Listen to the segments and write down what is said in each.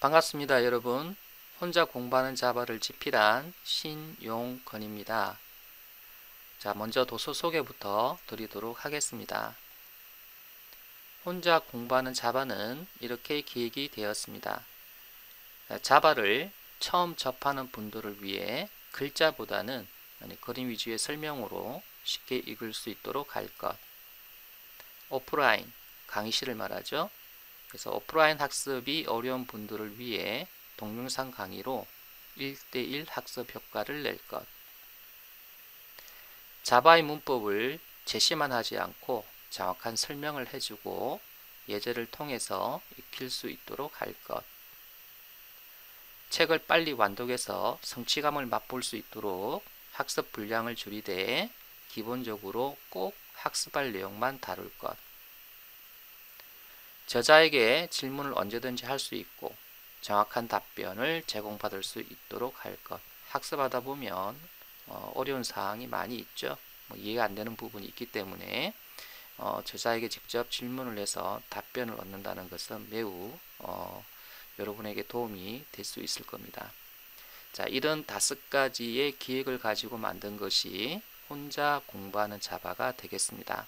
반갑습니다, 여러분. 혼자 공부하는 자바를 집필한 신용건입니다. 자, 먼저 도서 소개부터 드리도록 하겠습니다. 혼자 공부하는 자바는 이렇게 기획이 되었습니다. 자바를 처음 접하는 분들을 위해 글자보다는 그림 위주의 설명으로 쉽게 읽을 수 있도록 할 것. 오프라인, 강의실을 말하죠. 그래서 오프라인 학습이 어려운 분들을 위해 동영상 강의로 1대1 학습 효과를 낼 것. 자바의 문법을 제시만 하지 않고 정확한 설명을 해주고 예제를 통해서 익힐 수 있도록 할 것. 책을 빨리 완독해서 성취감을 맛볼 수 있도록 학습 분량을 줄이되 기본적으로 꼭 학습할 내용만 다룰 것. 저자에게 질문을 언제든지 할 수 있고 정확한 답변을 제공받을 수 있도록 할 것. 학습하다 보면 어려운 사항이 많이 있죠. 이해가 안 되는 부분이 있기 때문에 저자에게 직접 질문을 해서 답변을 얻는다는 것은 매우 여러분에게 도움이 될 수 있을 겁니다. 자, 이런 5가지의 기획을 가지고 만든 것이 혼자 공부하는 자바가 되겠습니다.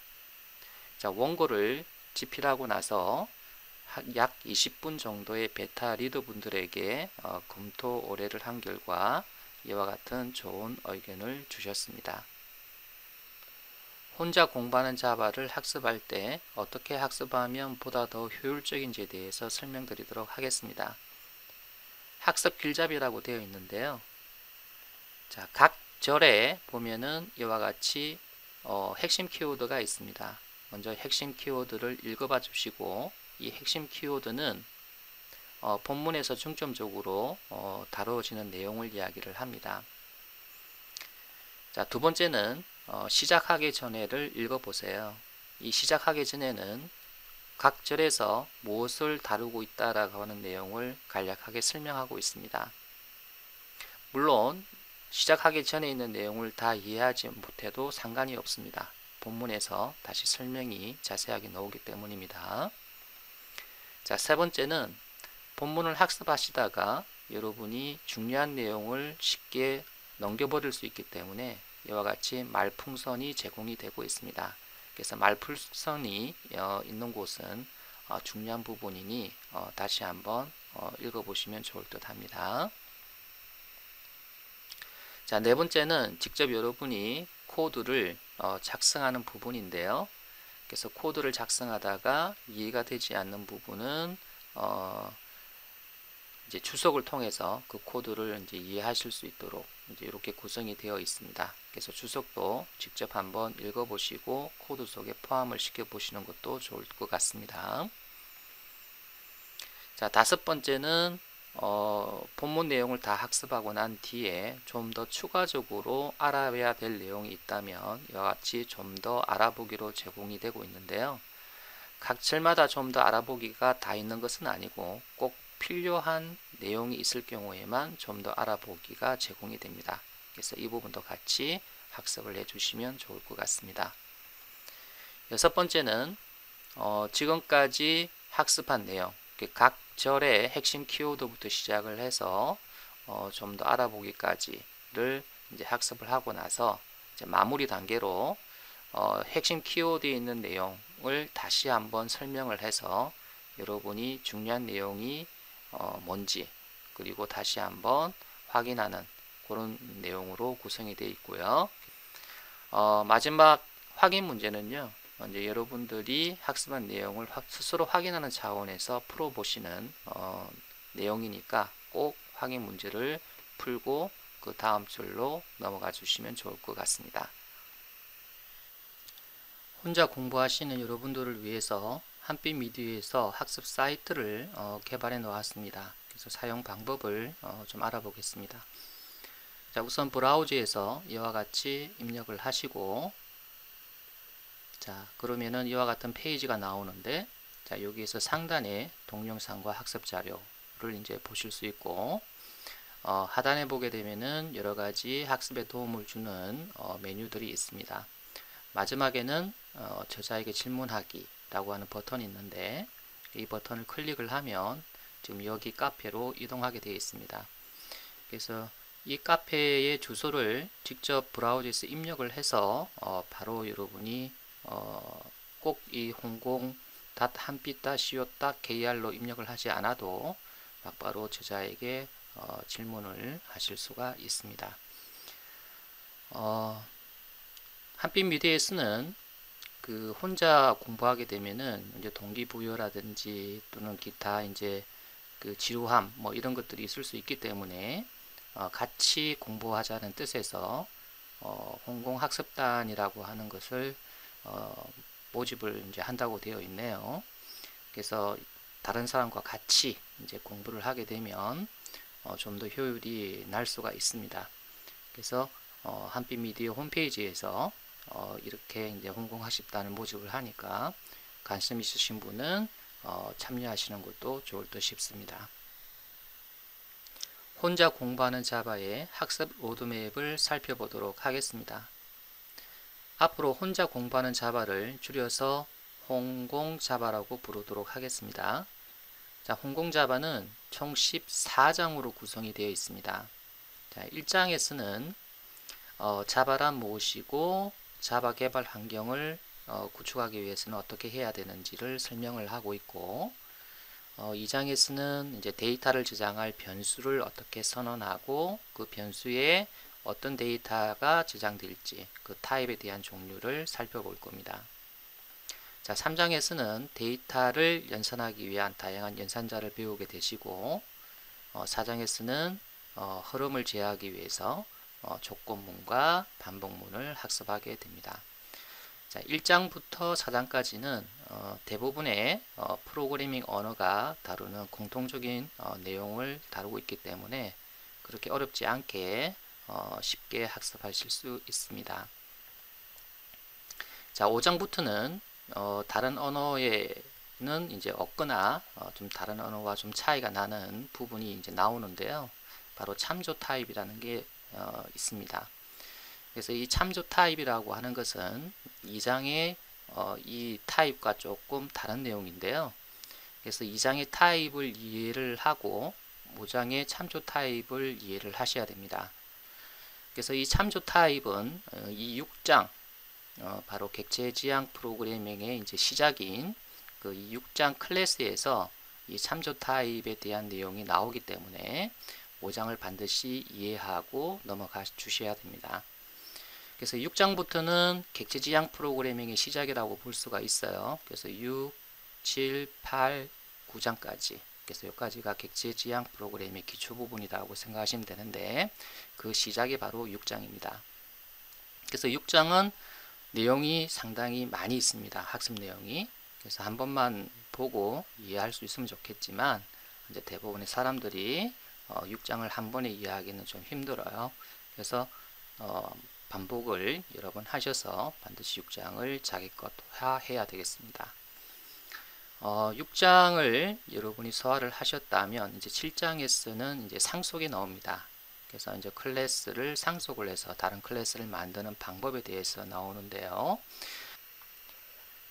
자, 원고를 집필하고 나서 약 20분 정도의 베타 리더분들에게 검토 의뢰를 한 결과 이와 같은 좋은 의견을 주셨습니다. 혼자 공부하는 자바를 학습할 때 어떻게 학습하면 보다 더 효율적인지에 대해서 설명드리도록 하겠습니다. 학습 길잡이라고 되어 있는데요. 자, 각 절에 보면은 이와 같이 핵심 키워드가 있습니다. 먼저 핵심 키워드를 읽어봐 주시고 이 핵심 키워드는 본문에서 중점적으로 다뤄지는 내용을 이야기를 합니다. 자, 두 번째는 시작하기 전에를 읽어보세요. 이 시작하기 전에는 각 절에서 무엇을 다루고 있다라고 하는 내용을 간략하게 설명하고 있습니다. 물론 시작하기 전에 있는 내용을 다 이해하지 못해도 상관이 없습니다. 본문에서 다시 설명이 자세하게 나오기 때문입니다. 자, 세 번째는 본문을 학습하시다가 여러분이 중요한 내용을 쉽게 넘겨버릴 수 있기 때문에 이와 같이 말풍선이 제공이 되고 있습니다. 그래서 말풍선이 있는 곳은 중요한 부분이니 다시 한번 읽어보시면 좋을 듯 합니다. 자, 네 번째는 직접 여러분이 코드를 작성하는 부분인데요. 그래서 코드를 작성하다가 이해가 되지 않는 부분은 이제 주석을 통해서 그 코드를 이제 이해하실 수 있도록 이제 이렇게 구성이 되어 있습니다. 그래서 주석도 직접 한번 읽어보시고 코드 속에 포함을 시켜보시는 것도 좋을 것 같습니다. 자, 다섯 번째는 본문 내용을 다 학습하고 난 뒤에 좀 더 추가적으로 알아야 될 내용이 있다면 이와 같이 좀 더 알아보기로 제공이 되고 있는데요. 각 절마다 좀 더 알아보기가 다 있는 것은 아니고 꼭 필요한 내용이 있을 경우에만 좀 더 알아보기가 제공이 됩니다. 그래서 이 부분도 같이 학습을 해주시면 좋을 것 같습니다. 여섯 번째는 지금까지 학습한 내용, 각 절의 핵심 키워드부터 시작을 해서 좀 더 알아보기까지를 이제 학습을 하고 나서 이제 마무리 단계로 핵심 키워드에 있는 내용을 다시 한번 설명을 해서 여러분이 중요한 내용이 뭔지 그리고 다시 한번 확인하는 그런 내용으로 구성이 되어 있고요. 마지막 확인 문제는요. 이제 여러분들이 학습한 내용을 스스로 확인하는 차원에서 풀어보시는 내용이니까 꼭 확인 문제를 풀고 그 다음 줄로 넘어가 주시면 좋을 것 같습니다. 혼자 공부하시는 여러분들을 위해서 한빛 미디어에서 학습 사이트를 개발해 놓았습니다. 그래서 사용 방법을 좀 알아보겠습니다. 자, 우선 브라우저에서 이와 같이 입력을 하시고 자, 그러면은 이와 같은 페이지가 나오는데 자, 여기에서 상단에 동영상과 학습 자료를 이제 보실 수 있고 하단에 보게 되면은 여러 가지 학습에 도움을 주는 메뉴들이 있습니다. 마지막에는 저자에게 질문하기 라고 하는 버튼이 있는데 이 버튼을 클릭을 하면 지금 여기 카페로 이동하게 되어 있습니다. 그래서 이 카페의 주소를 직접 브라우저에서 입력을 해서 바로 여러분이 꼭 이 홍공.한빛.co.kr로 입력을 하지 않아도 바로 저자에게 질문을 하실 수가 있습니다. 한빛미디어에서는 그 혼자 공부하게 되면은 이제 동기부여라든지 또는 기타 이제 그 지루함 뭐 이런 것들이 있을 수 있기 때문에 같이 공부하자는 뜻에서 홍공학습단이라고 하는 것을 모집을 이제 한다고 되어 있네요. 그래서 다른 사람과 같이 이제 공부를 하게 되면 좀 더 효율이 날 수가 있습니다. 그래서 한빛미디어 홈페이지에서 이렇게 이제 홍공학습단을 모집을 하니까 관심 있으신 분은 참여하시는 것도 좋을 듯 싶습니다. 혼자 공부하는 자바의 학습 로드맵을 살펴보도록 하겠습니다. 앞으로 혼자 공부하는 자바를 줄여서 홍공자바라고 부르도록 하겠습니다. 자, 홍공자바는 총 14장으로 구성이 되어 있습니다. 자, 1장에서는 자바란 무엇이고 자바 개발 환경을 구축하기 위해서는 어떻게 해야 되는지를 설명을 하고 있고 2장에서는 이제 데이터를 저장할 변수를 어떻게 선언하고 그 변수에 어떤 데이터가 저장될지 그 타입에 대한 종류를 살펴볼 겁니다. 자, 3장에서는 데이터를 연산하기 위한 다양한 연산자를 배우게 되시고 4장에서는 흐름을 제어하기 위해서 조건문과 반복문을 학습하게 됩니다. 자, 1장부터 4장까지는 대부분의 프로그래밍 언어가 다루는 공통적인 내용을 다루고 있기 때문에 그렇게 어렵지 않게 쉽게 학습하실 수 있습니다. 자, 5장부터는 다른 언어에는 이제 없거나 좀 다른 언어와 좀 차이가 나는 부분이 이제 나오는데요. 바로 참조 타입이라는 게 있습니다. 그래서 이 참조 타입이라고 하는 것은 2장의 이 타입과 조금 다른 내용인데요. 그래서 2장의 타입을 이해를 하고 5장의 참조 타입을 이해를 하셔야 됩니다. 그래서 이 참조 타입은 이 6장 바로 객체 지향 프로그래밍의 이제 시작인 그 이 6장 클래스에서 이 참조 타입에 대한 내용이 나오기 때문에 5장을 반드시 이해하고 넘어가 주셔야 됩니다. 그래서 6장부터는 객체 지향 프로그래밍의 시작이라고 볼 수가 있어요. 그래서 6, 7, 8, 9장까지. 그래서 여기까지가 객체 지향 프로그래밍의 기초 부분이라고 생각하시면 되는데 그 시작이 바로 6장입니다. 그래서 6장은 내용이 상당히 많이 있습니다. 학습 내용이. 그래서 한 번만 보고 이해할 수 있으면 좋겠지만 이제 대부분의 사람들이 6장을 한 번에 이해하기는 좀 힘들어요. 그래서 반복을 여러 번 하셔서 반드시 6장을 자기 것화해야 되겠습니다. 6장을 여러분이 소화를 하셨다면 이제 7장에서는 이제 상속이 나옵니다. 그래서 이제 클래스를 상속을 해서 다른 클래스를 만드는 방법에 대해서 나오는데요.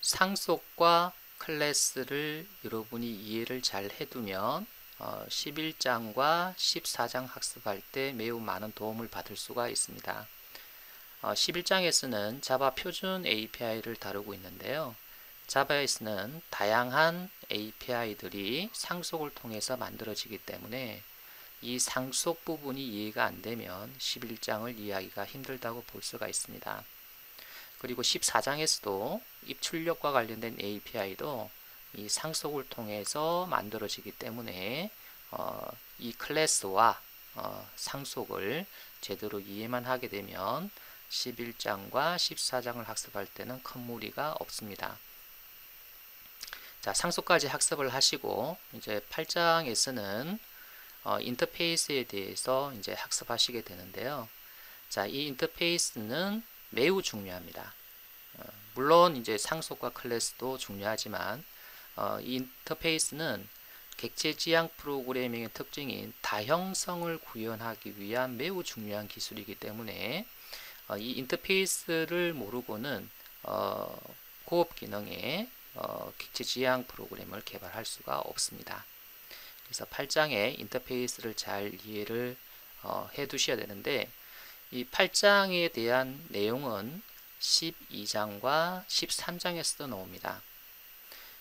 상속과 클래스를 여러분이 이해를 잘 해두면 11장과 14장 학습할 때 매우 많은 도움을 받을 수가 있습니다. 11장에서는 자바 표준 API를 다루고 있는데요. 자바에서는 다양한 API들이 상속을 통해서 만들어지기 때문에 이 상속 부분이 이해가 안 되면 11장을 이해하기가 힘들다고 볼 수가 있습니다. 그리고 14장에서도 입출력과 관련된 API도 이 상속을 통해서 만들어지기 때문에 이 클래스와 상속을 제대로 이해만 하게 되면 11장과 14장을 학습할 때는 큰 무리가 없습니다. 자, 상속까지 학습을 하시고 이제 8장에서는 인터페이스에 대해서 이제 학습하시게 되는데요. 자, 이 인터페이스는 매우 중요합니다. 물론 이제 상속과 클래스도 중요하지만 이 인터페이스는 객체 지향 프로그래밍의 특징인 다형성을 구현하기 위한 매우 중요한 기술이기 때문에 이 인터페이스를 모르고는 고급 기능의 객체 지향 프로그램을 개발할 수가 없습니다. 그래서 8장의 인터페이스를 잘 이해를 해 두셔야 되는데, 이 8장에 대한 내용은 12장과 13장에서도 나옵니다.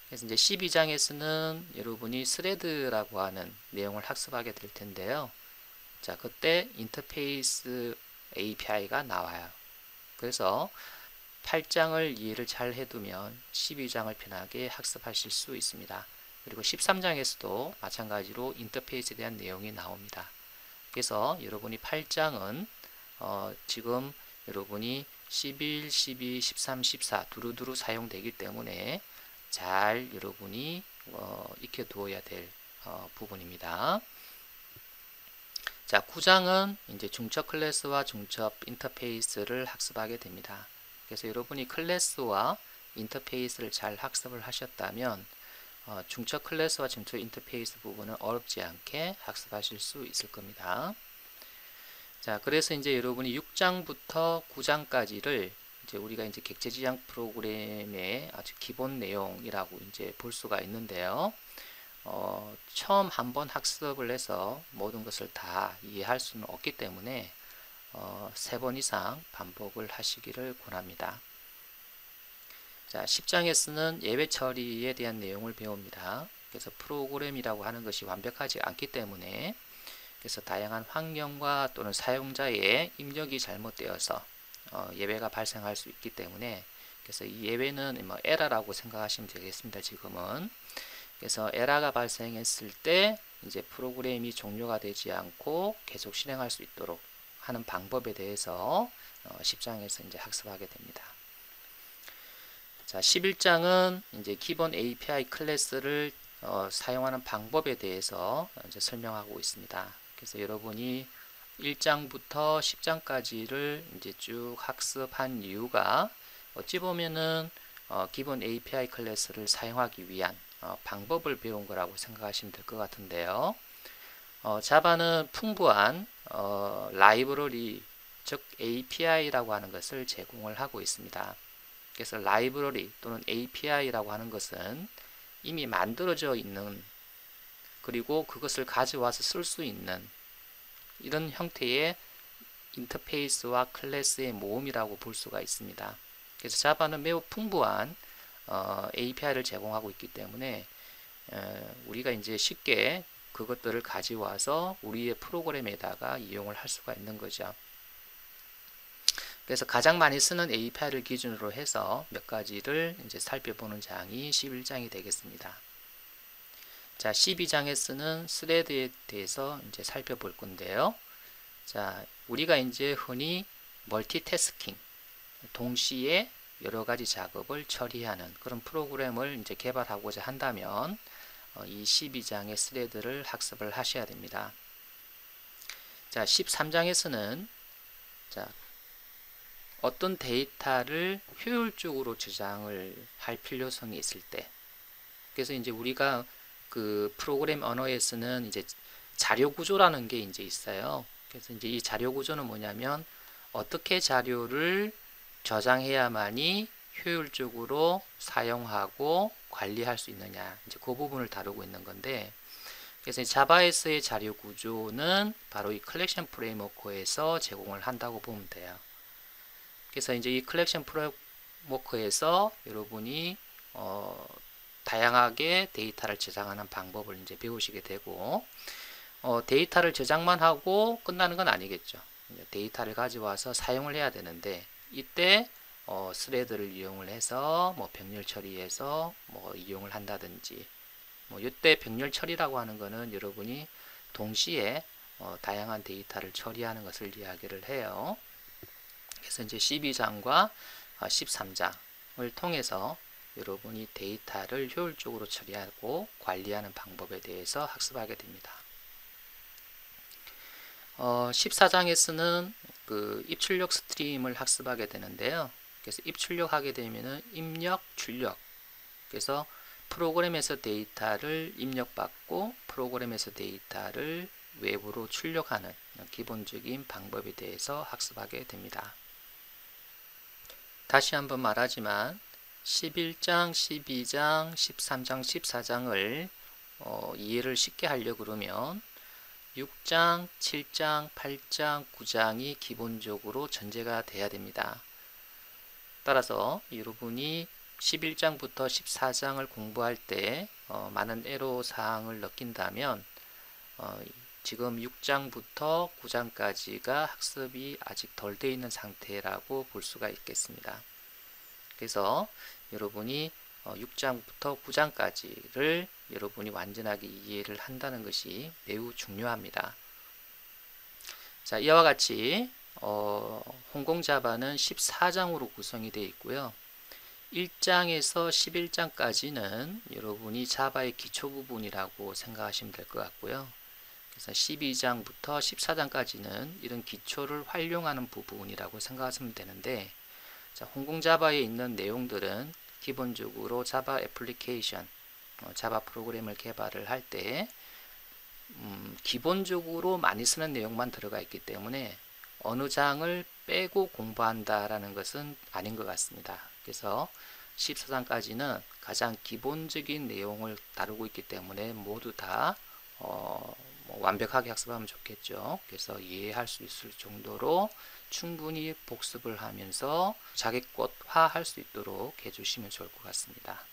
그래서 이제 12장에서는 여러분이 스레드라고 하는 내용을 학습하게 될 텐데요. 자, 그때 인터페이스 API가 나와요. 그래서 8장을 이해를 잘 해두면 12장을 편하게 학습하실 수 있습니다. 그리고 13장에서도 마찬가지로 인터페이스에 대한 내용이 나옵니다. 그래서 여러분이 8장은 지금 여러분이 11, 12, 13, 14 두루두루 사용되기 때문에 잘 여러분이 익혀두어야 될 부분입니다. 자, 9장은 이제 중첩 클래스와 중첩 인터페이스를 학습하게 됩니다. 그래서 여러분이 클래스와 인터페이스를 잘 학습을 하셨다면 중첩 클래스와 중첩 인터페이스 부분은 어렵지 않게 학습하실 수 있을 겁니다. 자, 그래서 이제 여러분이 6장부터 9장까지를 이제 우리가 이제 객체 지향 프로그램의 아주 기본 내용이라고 이제 볼 수가 있는데요. 처음 한번 학습을 해서 모든 것을 다 이해할 수는 없기 때문에 3번 이상 반복을 하시기를 권합니다. 자, 10장에서는 예외 처리에 대한 내용을 배웁니다. 그래서 프로그램이라고 하는 것이 완벽하지 않기 때문에 그래서 다양한 환경과 또는 사용자의 입력이 잘못되어서 예외가 발생할 수 있기 때문에 그래서 이 예외는 뭐 에러라고 생각하시면 되겠습니다. 지금은 그래서 에러가 발생했을 때 이제 프로그램이 종료가 되지 않고 계속 실행할 수 있도록 하는 방법에 대해서 10장에서 이제 학습하게 됩니다. 자, 11장은 이제 기본 API 클래스를 사용하는 방법에 대해서 이제 설명하고 있습니다. 그래서 여러분이 1장부터 10장까지를 이제 쭉 학습한 이유가 어찌 보면은 기본 API 클래스를 사용하기 위한 방법을 배운 거라고 생각하시면 될 것 같은데요. 자바는 풍부한 라이브러리, 즉 API라고 하는 것을 제공을 하고 있습니다. 그래서 라이브러리 또는 API라고 하는 것은 이미 만들어져 있는 그리고 그것을 가져와서 쓸 수 있는 이런 형태의 인터페이스와 클래스의 모음이라고 볼 수가 있습니다. 그래서 자바는 매우 풍부한 API를 제공하고 있기 때문에 우리가 이제 쉽게 그것들을 가져와서 우리의 프로그램에다가 이용을 할 수가 있는 거죠. 그래서 가장 많이 쓰는 API를 기준으로 해서 몇 가지를 이제 살펴보는 장이 11장이 되겠습니다. 자, 12장에 쓰는 스레드에 대해서 이제 살펴볼 건데요. 자, 우리가 이제 흔히 멀티태스킹, 동시에 여러 가지 작업을 처리하는 그런 프로그램을 이제 개발하고자 한다면 이 12장의 스레드를 학습을 하셔야 됩니다. 자, 13장에서는 자, 어떤 데이터를 효율적으로 저장을 할 필요성이 있을 때, 그래서 이제 우리가 그 프로그램 언어에서는 이제 자료 구조라는 게 이제 있어요. 그래서 이제 이 자료 구조는 뭐냐면 어떻게 자료를 저장해야만이 효율적으로 사용하고 관리할 수 있느냐, 이제 그 부분을 다루고 있는 건데, 그래서 자바에서의 자료 구조는 바로 이 컬렉션 프레임워크에서 제공을 한다고 보면 돼요. 그래서 이제 이 컬렉션 프레임워크에서 여러분이 다양하게 데이터를 저장하는 방법을 이제 배우시게 되고, 데이터를 저장만 하고 끝나는 건 아니겠죠. 데이터를 가져와서 사용을 해야 되는데, 이때 스레드를 이용을 해서 뭐 병렬 처리해서 뭐 이용을 한다든지, 뭐 이때 병렬 처리라고 하는 거는 여러분이 동시에 다양한 데이터를 처리하는 것을 이야기를 해요. 그래서 이제 12장과 13장을 통해서 여러분이 데이터를 효율적으로 처리하고 관리하는 방법에 대해서 학습하게 됩니다. 14장에서는 그 입출력 스트림을 학습하게 되는데요. 그래서 입출력하게 되면은 입력, 출력. 그래서 프로그램에서 데이터를 입력받고 프로그램에서 데이터를 외부로 출력하는 기본적인 방법에 대해서 학습하게 됩니다. 다시 한번 말하지만 11장, 12장, 13장, 14장을 이해를 쉽게 하려고 그러면 6장, 7장, 8장, 9장이 기본적으로 전제가 돼야 됩니다. 따라서 여러분이 11장부터 14장을 공부할 때 많은 애로사항을 느낀다면 지금 6장부터 9장까지가 학습이 아직 덜 돼 있는 상태라고 볼 수가 있겠습니다. 그래서 여러분이 6장부터 9장까지를 여러분이 완전하게 이해를 한다는 것이 매우 중요합니다. 자, 이와 같이 홍콩자바는 14장으로 구성이 되어 있고요. 1장에서 11장까지는 여러분이 자바의 기초 부분이라고 생각하시면 될 것 같고요. 그래서 12장부터 14장까지는 이런 기초를 활용하는 부분이라고 생각하시면 되는데, 자, 홍콩자바에 있는 내용들은 기본적으로 자바 애플리케이션, 자바 프로그램을 개발을 할 때 기본적으로 많이 쓰는 내용만 들어가 있기 때문에 어느 장을 빼고 공부한다라는 것은 아닌 것 같습니다. 그래서 14장까지는 가장 기본적인 내용을 다루고 있기 때문에 모두 다 완벽하게 학습하면 좋겠죠. 그래서 이해할 수 있을 정도로 충분히 복습을 하면서 자기 것화할 수 있도록 해주시면 좋을 것 같습니다.